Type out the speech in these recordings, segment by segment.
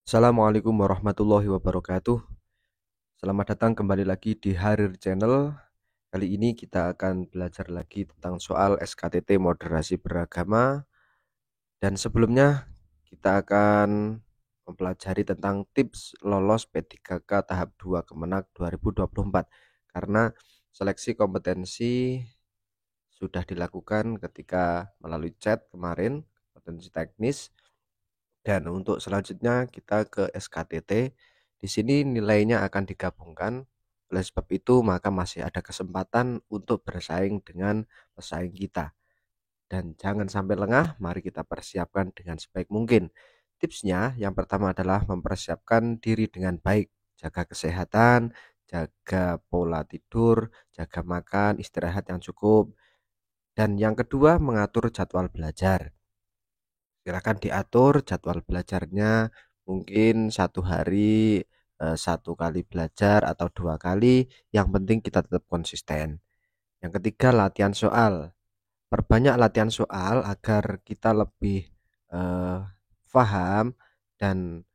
Assalamualaikum warahmatullahi wabarakatuh. Selamat datang kembali lagi di Harir Channel. Kali ini kita akan belajar lagi tentang soal SKTT moderasi beragama. Dan sebelumnya kita akan mempelajari tentang tips lolos P3K tahap 2 Kemenak 2024. Karena seleksi kompetensi sudah dilakukan ketika melalui chat kemarin, kompetensi teknis. Dan untuk selanjutnya kita ke SKTT. Di sini nilainya akan digabungkan. Oleh sebab itu maka masih ada kesempatan untuk bersaing dengan pesaing kita. Dan jangan sampai lengah, mari kita persiapkan dengan sebaik mungkin. Tipsnya yang pertama adalah mempersiapkan diri dengan baik. Jaga kesehatan, jaga pola tidur, jaga makan, istirahat yang cukup. Dan yang kedua mengatur jadwal belajar. Silakan diatur jadwal belajarnya, mungkin satu hari satu kali belajar atau dua kali, yang penting kita tetap konsisten. Yang ketiga, latihan soal. Perbanyak latihan soal agar kita lebih eh, paham dan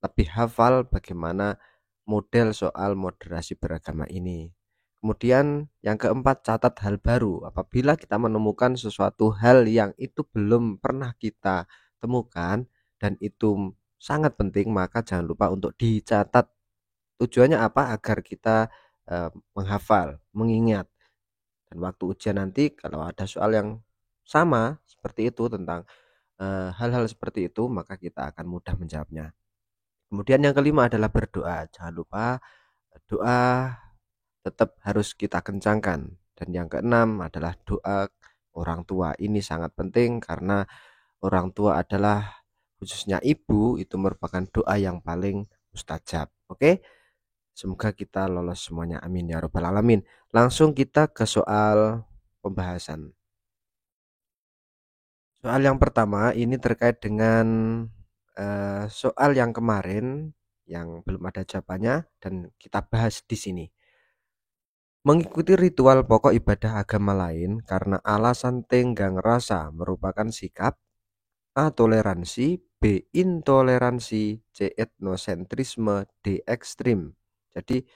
lebih hafal bagaimana model soal moderasi beragama ini. Kemudian yang keempat, catat hal baru. Apabila kita menemukan sesuatu hal yang itu belum pernah kita temukan dan itu sangat penting, maka jangan lupa untuk dicatat. Tujuannya apa? Agar kita menghafal, mengingat. Dan waktu ujian nanti kalau ada soal yang sama seperti itu tentang hal-hal seperti itu, maka kita akan mudah menjawabnya. Kemudian yang kelima adalah berdoa. Jangan lupa doa tetap harus kita kencangkan. Dan yang keenam adalah doa orang tua. Ini sangat penting karena orang tua adalah, khususnya ibu, itu merupakan doa yang paling mustajab. Oke? Semoga kita lolos semuanya. Amin ya robbal alamin. Langsung kita ke soal pembahasan. Soal yang pertama ini terkait dengan soal yang kemarin yang belum ada jawabannya dan kita bahas di sini. Mengikuti ritual pokok ibadah agama lain karena alasan tenggang rasa merupakan sikap. A. Toleransi, B. Intoleransi, C. Etnosentrisme, D. Ekstrim. Jadi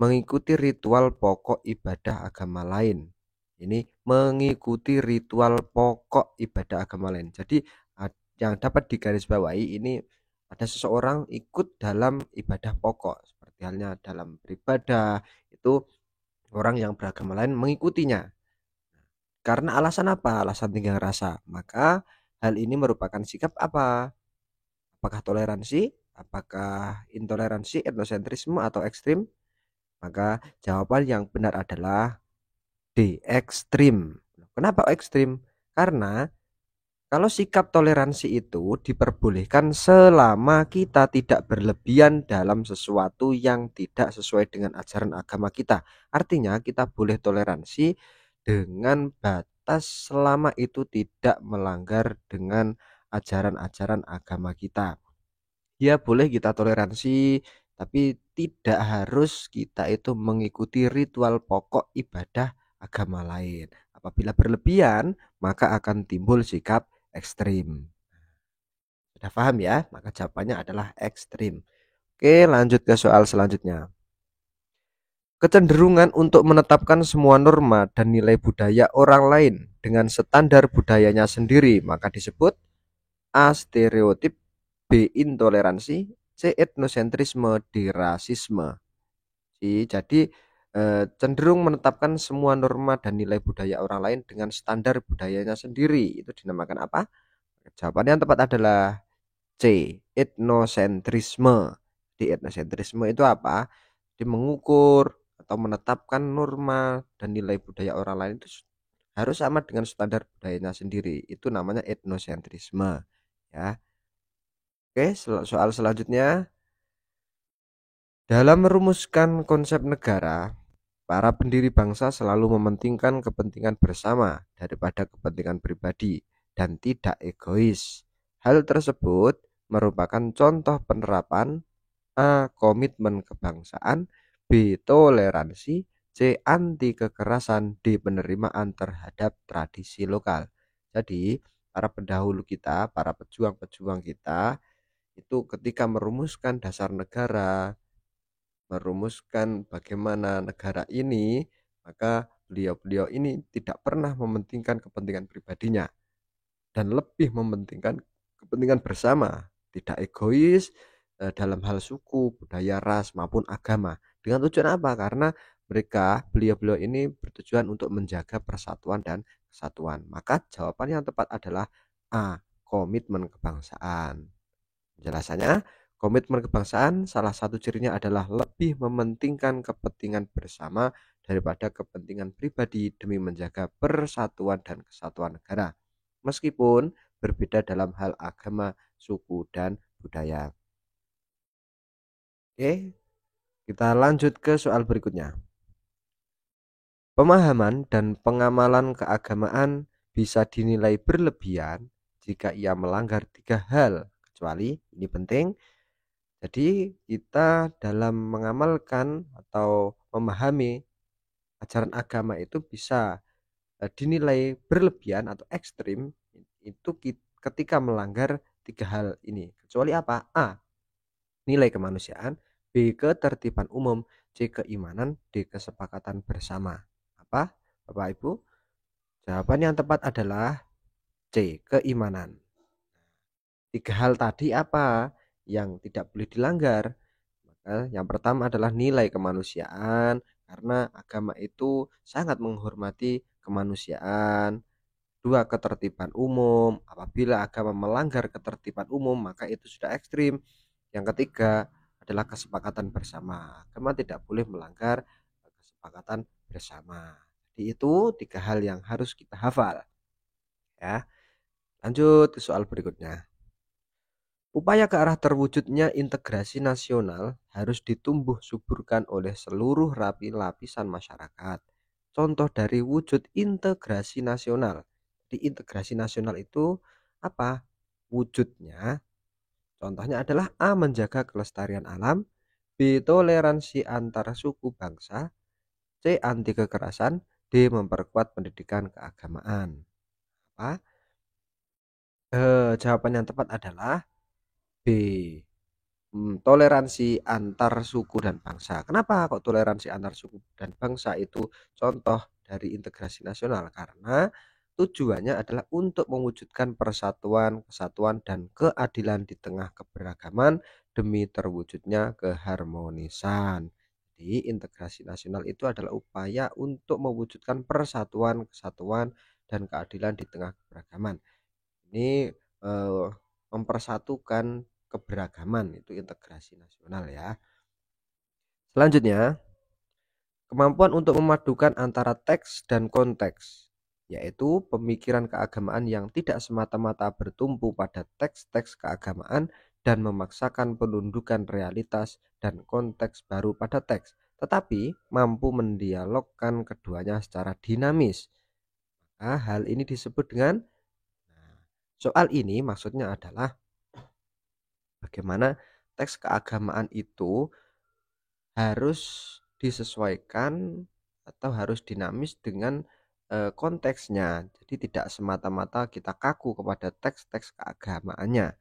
mengikuti ritual pokok ibadah agama lain. Ini mengikuti ritual pokok ibadah agama lain. Jadi yang dapat digarisbawahi ini ada seseorang ikut dalam ibadah pokok. Seperti halnya dalam beribadah, itu orang yang beragama lain mengikutinya. Karena alasan apa? Alasan tenggang rasa. Maka hal ini merupakan sikap apa? Apakah toleransi? Apakah intoleransi, etnosentrisme, atau ekstrim? Maka jawaban yang benar adalah D. Ekstrim. Kenapa ekstrim? Karena kalau sikap toleransi itu diperbolehkan selama kita tidak berlebihan dalam sesuatu yang tidak sesuai dengan ajaran agama kita. Artinya kita boleh toleransi dengan batas selama itu tidak melanggar dengan ajaran-ajaran agama kita. Ya boleh kita toleransi, tapi tidak harus kita itu mengikuti ritual pokok ibadah agama lain. Apabila berlebihan, maka akan timbul sikap ekstrim. Sudah paham ya? Maka jawabannya adalah ekstrim. Oke, lanjut ke soal selanjutnya. Kecenderungan untuk menetapkan semua norma dan nilai budaya orang lain dengan standar budayanya sendiri, maka disebut A. Stereotip, B. Intoleransi, C. Etnosentrisme, D. Rasisme. Jadi cenderung menetapkan semua norma dan nilai budaya orang lain dengan standar budayanya sendiri. Itu dinamakan apa? Jawabannya yang tepat adalah C. Etnosentrisme. Di etnosentrisme itu apa? Di mengukur atau menetapkan norma dan nilai budaya orang lain itu harus sama dengan standar budayanya sendiri. Itu namanya etnosentrisme. Ya. Oke, soal selanjutnya. Dalam merumuskan konsep negara, para pendiri bangsa selalu mementingkan kepentingan bersama daripada kepentingan pribadi dan tidak egois. Hal tersebut merupakan contoh penerapan A. Komitmen kebangsaan, B. Toleransi, C. Anti kekerasan, D. Penerimaan terhadap tradisi lokal. Jadi para pendahulu kita, para pejuang-pejuang kita itu ketika merumuskan dasar negara, merumuskan bagaimana negara ini, maka beliau-beliau ini tidak pernah mementingkan kepentingan pribadinya dan lebih mementingkan kepentingan bersama, tidak egois dalam hal suku, budaya, ras maupun agama. Dengan tujuan apa? Karena beliau-beliau ini bertujuan untuk menjaga persatuan dan kesatuan. Maka jawaban yang tepat adalah A, komitmen kebangsaan. Penjelasannya, komitmen kebangsaan salah satu cirinya adalah lebih mementingkan kepentingan bersama daripada kepentingan pribadi demi menjaga persatuan dan kesatuan negara, meskipun berbeda dalam hal agama, suku, dan budaya. Oke, kita lanjut ke soal berikutnya. Pemahaman dan pengamalan keagamaan bisa dinilai berlebihan jika ia melanggar 3 hal, kecuali ini penting. Jadi kita dalam mengamalkan atau memahami ajaran agama itu bisa dinilai berlebihan atau ekstrim itu ketika melanggar 3 hal ini. Kecuali apa? A, nilai kemanusiaan, B, ketertiban umum, C, keimanan, D, kesepakatan bersama. Apa? Bapak Ibu? Jawaban yang tepat adalah C, keimanan. 3 hal tadi apa yang tidak boleh dilanggar? Yang pertama adalah nilai kemanusiaan, karena agama itu sangat menghormati kemanusiaan. 2, ketertiban umum. Apabila agama melanggar ketertiban umum, maka itu sudah ekstrim. Yang ketiga adalah kesepakatan bersama. Agama tidak boleh melanggar kesepakatan bersama. Jadi itu 3 hal yang harus kita hafal. Ya, lanjut ke soal berikutnya. Upaya ke arah terwujudnya integrasi nasional harus ditumbuh suburkan oleh seluruh lapisan masyarakat. Contoh dari wujud integrasi nasional. Di integrasi nasional itu apa? Wujudnya, contohnya adalah A, menjaga kelestarian alam, B, toleransi antar suku bangsa, C, anti kekerasan, D, memperkuat pendidikan keagamaan. Apa? Jawaban yang tepat adalah B, toleransi antar suku dan bangsa. Kenapa kok toleransi antar suku dan bangsa itu contoh dari integrasi nasional? Karena tujuannya adalah untuk mewujudkan persatuan, kesatuan, dan keadilan di tengah keberagaman demi terwujudnya keharmonisan. Jadi integrasi nasional itu adalah upaya untuk mewujudkan persatuan, kesatuan, dan keadilan di tengah keberagaman. Ini mempersatukan keberagaman, itu integrasi nasional ya. Selanjutnya, kemampuan untuk memadukan antara teks dan konteks, yaitu pemikiran keagamaan yang tidak semata-mata bertumpu pada teks-teks keagamaan dan memaksakan penundukan realitas dan konteks baru pada teks, tetapi mampu mendialogkan keduanya secara dinamis. Nah, hal ini disebut dengan soal ini maksudnya adalah bagaimana teks keagamaan itu harus disesuaikan atau harus dinamis dengan konteksnya. Jadi tidak semata-mata kita kaku kepada teks-teks keagamaannya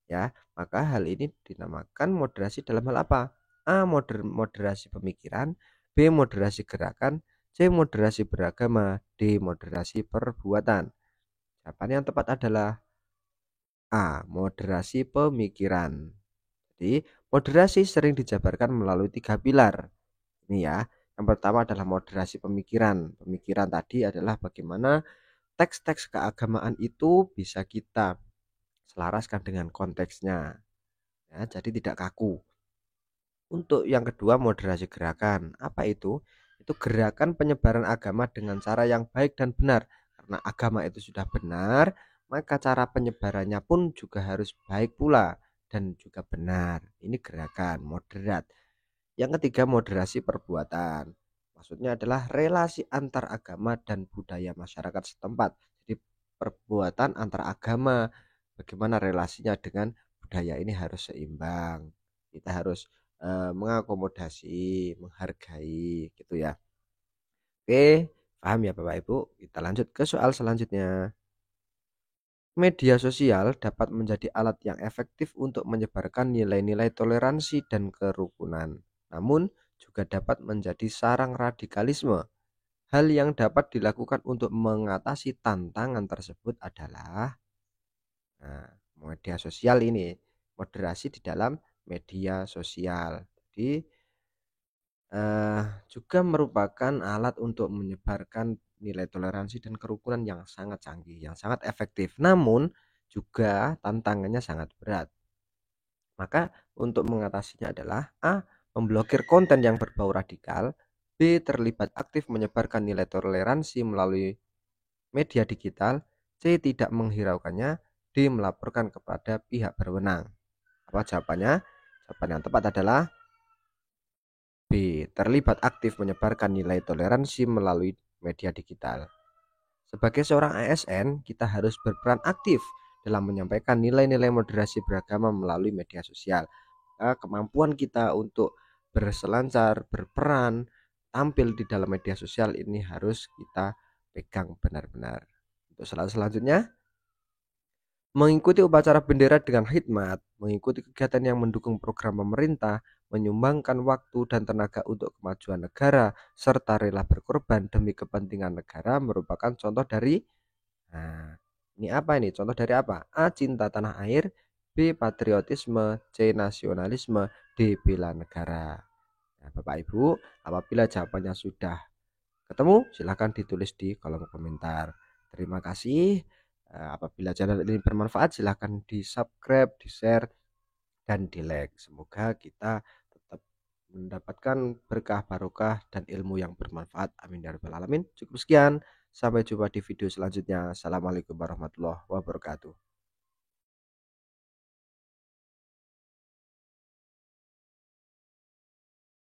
ya. Maka hal ini dinamakan moderasi dalam hal apa? A, moderasi pemikiran, B, moderasi gerakan, C, moderasi beragama, D, moderasi perbuatan. Jawaban yang tepat adalah A, moderasi pemikiran. Jadi, moderasi sering dijabarkan melalui 3 pilar. Ini ya. Yang pertama adalah moderasi pemikiran. Pemikiran tadi adalah bagaimana teks-teks keagamaan itu bisa kita selaraskan dengan konteksnya. Ya, jadi tidak kaku. Untuk yang kedua, moderasi gerakan. Apa itu? Itu gerakan penyebaran agama dengan cara yang baik dan benar. Karena agama itu sudah benar, maka cara penyebarannya pun juga harus baik pula dan juga benar. Ini gerakan moderat. Yang ketiga, moderasi perbuatan. Maksudnya adalah relasi antar agama dan budaya masyarakat setempat. Jadi perbuatan antar agama, bagaimana relasinya dengan budaya ini harus seimbang. Kita harus mengakomodasi, menghargai gitu ya. Oke, paham ya Bapak Ibu? Kita lanjut ke soal selanjutnya. Media sosial dapat menjadi alat yang efektif untuk menyebarkan nilai-nilai toleransi dan kerukunan. Namun, juga dapat menjadi sarang radikalisme. Hal yang dapat dilakukan untuk mengatasi tantangan tersebut adalah media sosial ini, moderasi di dalam media sosial. Jadi, juga merupakan alat untuk menyebarkan nilai toleransi dan kerukunan yang sangat canggih, yang sangat efektif. Namun, juga tantangannya sangat berat. Maka untuk mengatasinya adalah A. Memblokir konten yang berbau radikal. B. Terlibat aktif menyebarkan nilai toleransi melalui media digital. C. Tidak menghiraukannya. D. Melaporkan kepada pihak berwenang. Apa jawabannya? Jawaban yang tepat adalah B. Terlibat aktif menyebarkan nilai toleransi melalui media digital. Sebagai seorang ASN, kita harus berperan aktif dalam menyampaikan nilai-nilai moderasi beragama melalui media sosial. Kemampuan kita untuk berselancar, berperan, tampil di dalam media sosial ini harus kita pegang benar-benar. Untuk selanjutnya, mengikuti upacara bendera dengan khidmat, mengikuti kegiatan yang mendukung program pemerintah, menyumbangkan waktu dan tenaga untuk kemajuan negara, serta rela berkorban demi kepentingan negara merupakan contoh dari ini apa ini? Contoh dari apa? A. Cinta tanah air. B. Patriotisme. C. Nasionalisme. D. Bela negara. Nah, Bapak Ibu, apabila jawabannya sudah ketemu, silahkan ditulis di kolom komentar. Terima kasih. Apabila channel ini bermanfaat, silahkan di subscribe, di share, dan di like. Semoga kita tetap mendapatkan berkah barokah dan ilmu yang bermanfaat. Amin ya rabbal alamin. Cukup sekian. Sampai jumpa di video selanjutnya. Assalamualaikum warahmatullahi wabarakatuh.